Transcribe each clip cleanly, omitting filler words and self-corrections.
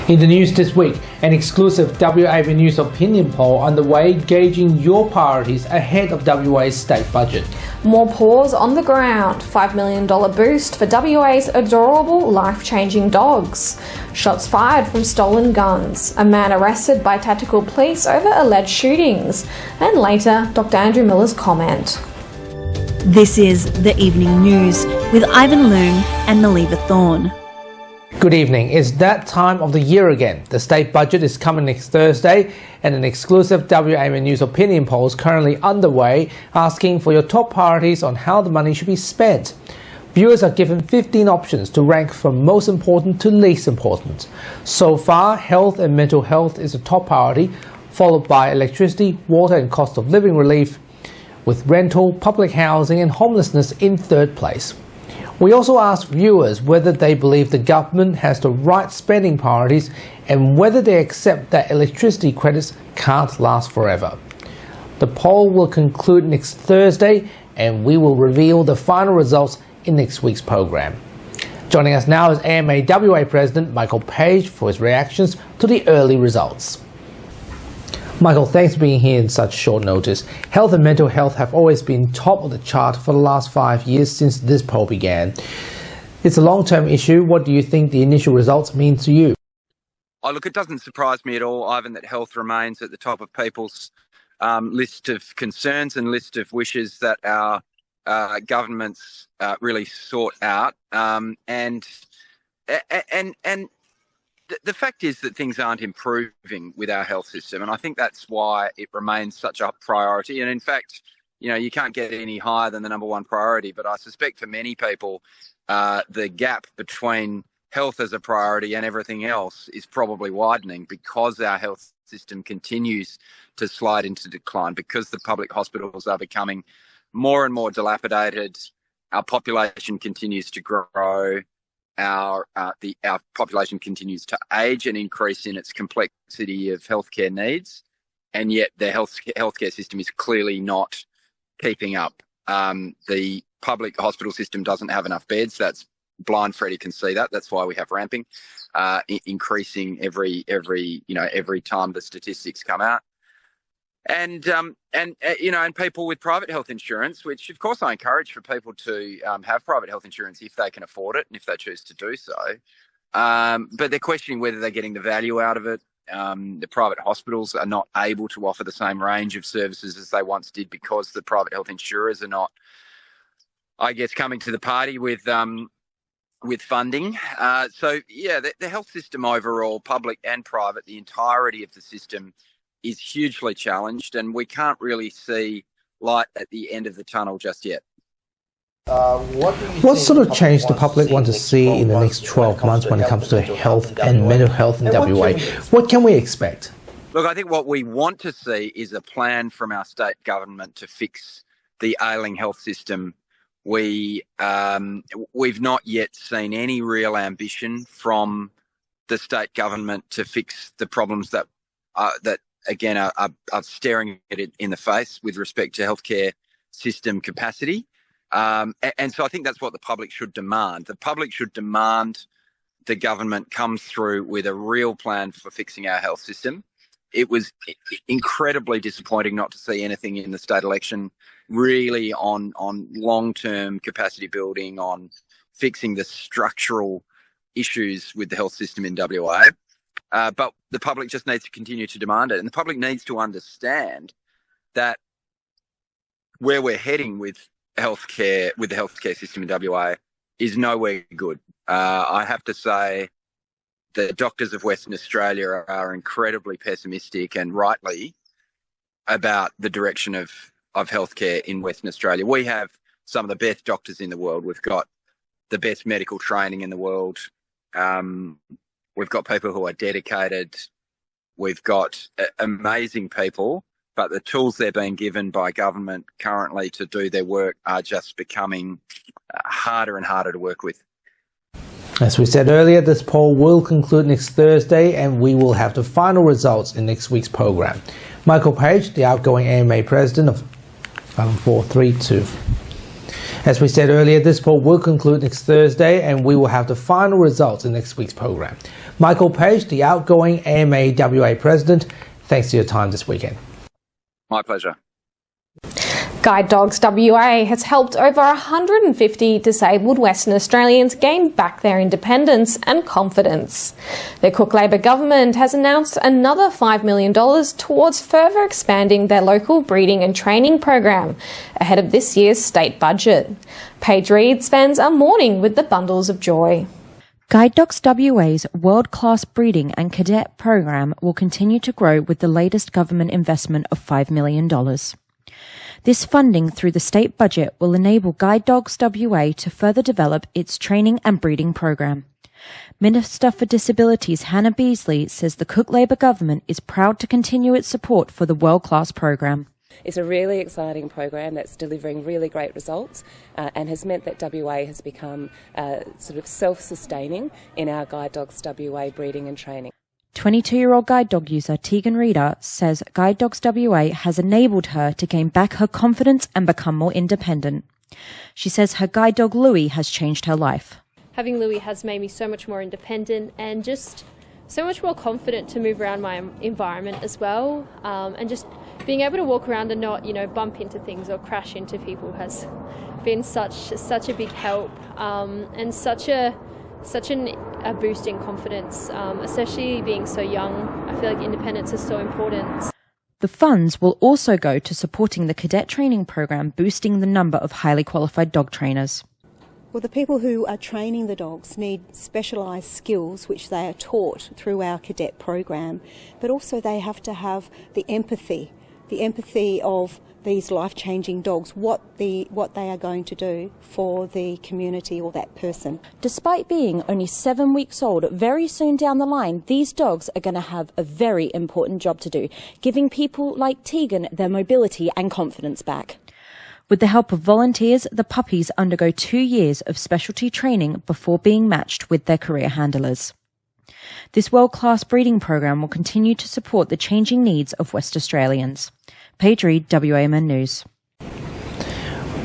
In the news this week, an exclusive WAMN News opinion poll underway gauging your priorities ahead of WA's state budget. More paws on the ground, $5 million boost for WA's adorable, life-changing dogs. Shots fired from stolen guns, a man arrested by tactical police over alleged shootings, and later, Dr. Andrew Miller's comment. This is The Evening News with Ivan Loom and Maliva Thorne. Good evening. It's that time of the year again. The state budget is coming next Thursday, and an exclusive WAMN News opinion poll is currently underway, asking for your top priorities on how the money should be spent. Viewers are given 15 options to rank from most important to least important. So far, health and mental health is a top priority, followed by electricity, water and cost of living relief, with rental, public housing and homelessness in third place. We also asked viewers whether they believe the government has the right spending priorities and whether they accept that electricity credits can't last forever. The poll will conclude next Thursday, and we will reveal the final results in next week's program. Joining us now is AMA WA President Michael Page for his reactions to the early results. Michael, thanks for being here in such short notice. Health and mental health have always been top of the chart for the last 5 years since this poll began. It's a long-term issue. What do you think the initial results mean to you? Oh, look, it doesn't surprise me at all, Ivan, that health remains at the top of people's list of concerns and list of wishes that our governments really sort out. And the fact is that things aren't improving with our health system, and I think that's why it remains such a priority. And in fact, you know, you can't get any higher than the number one priority, but I suspect for many people, the gap between health as a priority and everything else is probably widening because our health system continues to slide into decline, because the public hospitals are becoming more and more dilapidated. Our population continues to grow. Our population continues to age and increase in its complexity of healthcare needs, and yet the healthcare system is clearly not keeping up. The public hospital system doesn't have enough beds. That's blind Freddie can see that. That's why we have ramping, increasing every time the statistics come out. And people with private health insurance, which of course I encourage for people to have private health insurance if they can afford it and if they choose to do so. But they're questioning whether they're getting the value out of it. The private hospitals are not able to offer the same range of services as they once did because the private health insurers are not, I guess, coming to the party with funding. The health system overall, public and private, the entirety of the system is hugely challenged, and we can't really see light at the end of the tunnel just yet. What sort of change the public want to see in the next 12 months when it comes to health and mental health in WA? What can we expect? Look, I think what we want to see is a plan from our state government to fix the ailing health system. We've not yet seen any real ambition from the state government to fix the problems that again are staring at it in the face with respect to healthcare system capacity. And so I think that's what the public should demand. The public should demand the government comes through with a real plan for fixing our health system. It was incredibly disappointing not to see anything in the state election really on long-term capacity building, on fixing the structural issues with the health system in WA. But the public just needs to continue to demand it. And the public needs to understand that where we're heading with the healthcare system in WA is nowhere good. I have to say the doctors of Western Australia are incredibly pessimistic, and rightly, about the direction of healthcare in Western Australia. We have some of the best doctors in the world. We've got the best medical training in the world. We've got people who are dedicated. We've got amazing people, but the tools they're being given by government currently to do their work are just becoming harder and harder to work with. As we said earlier, this poll will conclude next Thursday, and we will have the final results in next week's program. Michael Page, the outgoing AMA President of 432. As we said earlier, this poll will conclude next Thursday and we will have the final results in next week's program. Michael Page, the outgoing AMA WA President, thanks for your time this weekend. My pleasure. Guide Dogs WA has helped over 150 disabled Western Australians gain back their independence and confidence. The Cook Labor government has announced another $5 million towards further expanding their local breeding and training program ahead of this year's state budget. Paige Reid spends a morning with the bundles of joy. Guide Dogs WA's world-class breeding and cadet program will continue to grow with the latest government investment of $5 million. This funding through the state budget will enable Guide Dogs WA to further develop its training and breeding program. Minister for Disabilities Hannah Beasley says the Cook Labor government is proud to continue its support for the world-class program. It's a really exciting program that's delivering really great results and has meant that WA has become sort of self-sustaining in our Guide Dogs WA breeding and training. 22-year-old guide dog user Tegan Reeder says Guide Dogs WA has enabled her to gain back her confidence and become more independent. She says her guide dog Louie has changed her life. Having Louie has made me so much more independent and just so much more confident to move around my environment as well, and just being able to walk around and not, bump into things or crash into people has been such a big help, and such a boost in confidence, especially being so young. I feel like independence is so important. The funds will also go to supporting the cadet training program, boosting the number of highly qualified dog trainers. Well, the people who are training the dogs need specialised skills which they are taught through our cadet program, but also they have to have the empathy of these life-changing dogs, what they are going to do for the community or that person. Despite being only 7 weeks old, very soon down the line, these dogs are going to have a very important job to do, giving people like Tegan their mobility and confidence back. With the help of volunteers, the puppies undergo 2 years of specialty training before being matched with their career handlers. This world-class breeding program will continue to support the changing needs of West Australians. Paige Reid, WAMN News.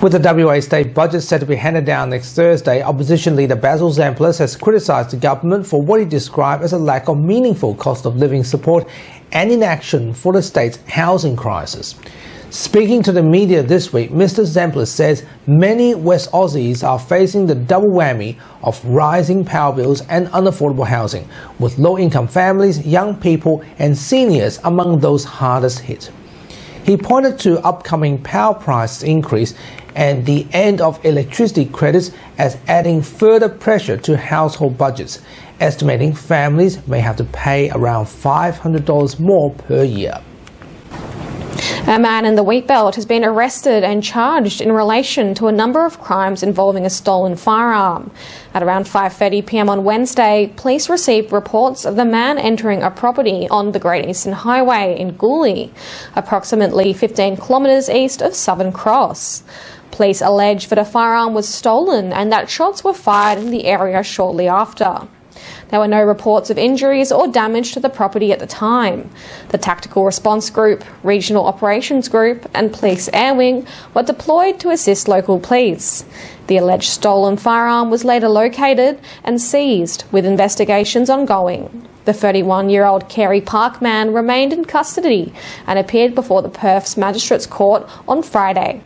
With the WA state budget set to be handed down next Thursday, opposition leader Basil Zemplis has criticised the government for what he described as a lack of meaningful cost of living support and inaction for the state's housing crisis. Speaking to the media this week, Mr. Zemplis says many West Aussies are facing the double whammy of rising power bills and unaffordable housing, with low-income families, young people and seniors among those hardest hit. He pointed to upcoming power price increase and the end of electricity credits as adding further pressure to household budgets, estimating families may have to pay around $500 more per year. A man in the Wheatbelt has been arrested and charged in relation to a number of crimes involving a stolen firearm. At around 5:30 p.m. on Wednesday, police received reports of the man entering a property on the Great Eastern Highway in Gooley, approximately 15 kilometres east of Southern Cross. Police allege that a firearm was stolen and that shots were fired in the area shortly after. There were no reports of injuries or damage to the property at the time. The Tactical Response Group, Regional Operations Group and Police Air Wing were deployed to assist local police. The alleged stolen firearm was later located and seized, with investigations ongoing. The 31-year-old Carey Park man remained in custody and appeared before the Perth's Magistrates Court on Friday.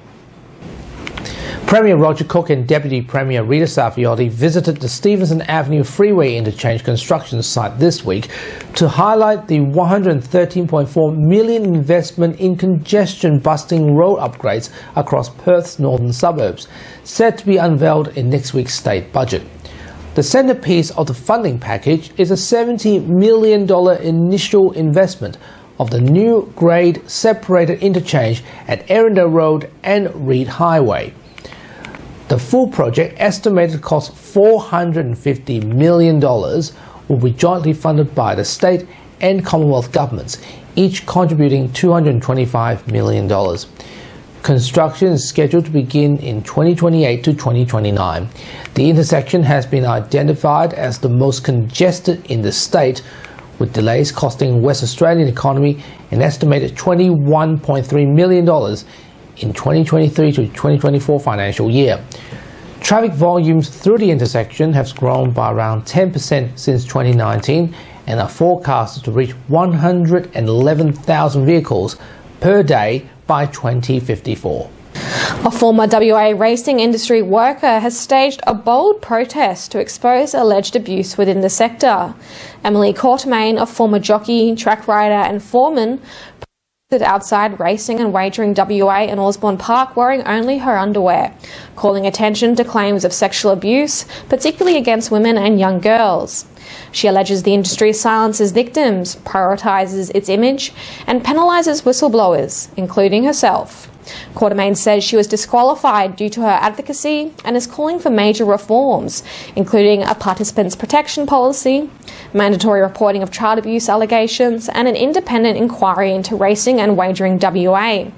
Premier Roger Cook and Deputy Premier Rita Saffioti visited the Stevenson Avenue Freeway Interchange construction site this week to highlight the $113.4 million investment in congestion-busting road upgrades across Perth's northern suburbs, set to be unveiled in next week's state budget. The centrepiece of the funding package is a $70 million initial investment of the new grade separated interchange at Erindale Road and Reed Highway. The full project, estimated to cost $450 million, will be jointly funded by the state and Commonwealth governments, each contributing $225 million. Construction is scheduled to begin in 2028 to 2029. The intersection has been identified as the most congested in the state, with delays costing West Australian economy an estimated $21.3 million in 2023 to 2024 financial year. Traffic volumes through the intersection have grown by around 10% since 2019 and are forecasted to reach 111,000 vehicles per day by 2054. A former WA racing industry worker has staged a bold protest to expose alleged abuse within the sector. Emily Quatermain, a former jockey, track rider and foreman, protested outside Racing and Wagering WA in Osborne Park wearing only her underwear, calling attention to claims of sexual abuse, particularly against women and young girls. She alleges the industry silences victims, prioritises its image and penalises whistleblowers, including herself. Quatermain says she was disqualified due to her advocacy and is calling for major reforms, including a participants' protection policy, mandatory reporting of child abuse allegations and an independent inquiry into Racing and Wagering WA.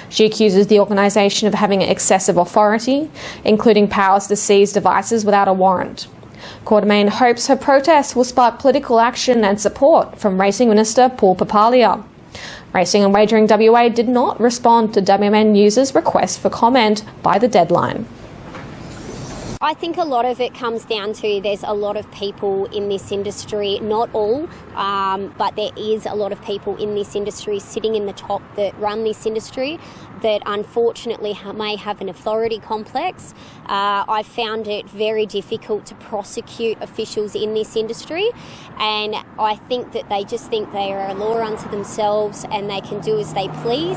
She accuses the organisation of having excessive authority, including powers to seize devices without a warrant. Quatermain hopes her protest will spark political action and support from Racing Minister Paul Papalia. Racing and Wagering WA did not respond to WAMN News' request for comment by the deadline. I think a lot of it comes down to there's a lot of people in this industry, not all, but there is a lot of people in this industry sitting in the top that run this industry that unfortunately may have an authority complex. I found it very difficult to prosecute officials in this industry, and I think that they just think they are a law unto themselves and they can do as they please.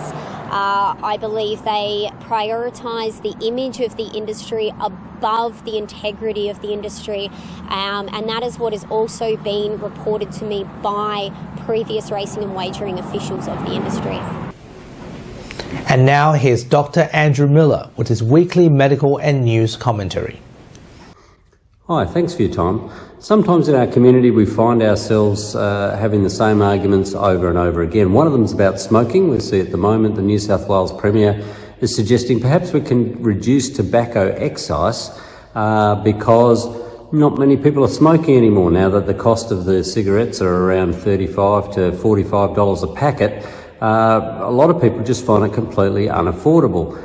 I believe they prioritise the image of the industry above the integrity of the industry, and that is what has also been reported to me by previous racing and wagering officials of the industry. And now here's Dr. Andrew Miller with his weekly medical and news commentary. Hi, thanks for your time. Sometimes in our community we find ourselves having the same arguments over and over again. One of them is about smoking. We see at the moment the New South Wales Premier is suggesting perhaps we can reduce tobacco excise because not many people are smoking anymore now that the cost of the cigarettes are around $35 to $45 a packet. A lot of people just find it completely unaffordable.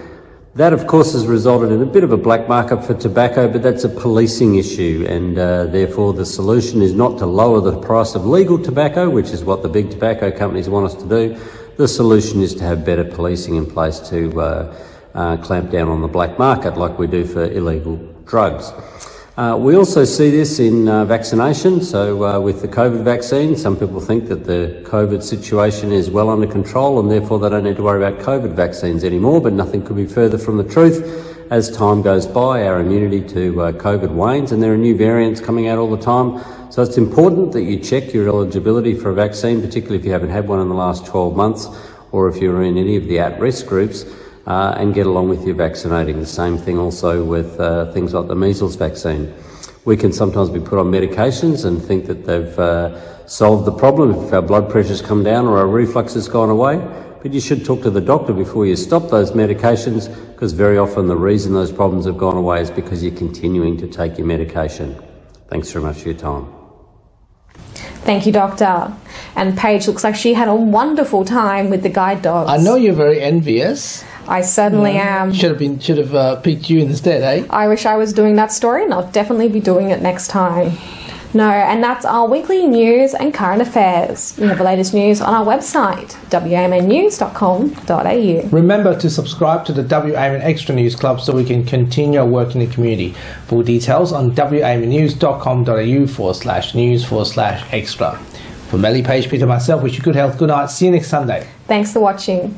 That, of course, has resulted in a bit of a black market for tobacco, but that's a policing issue, and therefore the solution is not to lower the price of legal tobacco, which is what the big tobacco companies want us to do. The solution is to have better policing in place to clamp down on the black market like we do for illegal drugs. We also see this in vaccination. So with the COVID vaccine, some people think that the COVID situation is well under control and therefore they don't need to worry about COVID vaccines anymore, but nothing could be further from the truth. As time goes by, our immunity to COVID wanes and there are new variants coming out all the time. So it's important that you check your eligibility for a vaccine, particularly if you haven't had one in the last 12 months or if you're in any of the at-risk groups. And get along with your vaccinating. The same thing also with things like the measles vaccine. We can sometimes be put on medications and think that they've solved the problem if our blood pressure's come down or our reflux has gone away, but you should talk to the doctor before you stop those medications, because very often the reason those problems have gone away is because you're continuing to take your medication. Thanks very much for your time. Thank you, Doctor. And Paige looks like she had a wonderful time with the guide dogs. I know you're very envious. I certainly am. Should have picked you instead, eh? I wish I was doing that story, and I'll definitely be doing it next time. No, and that's our weekly news and current affairs. We have the latest news on our website, wamnnews.com.au. Remember to subscribe to the WAMN Extra News Club so we can continue our work in the community. Full details on wamnnews.com.au/news/extra. For Melly, Paige, Peter, myself, wish you good health, good night. See you next Sunday. Thanks for watching.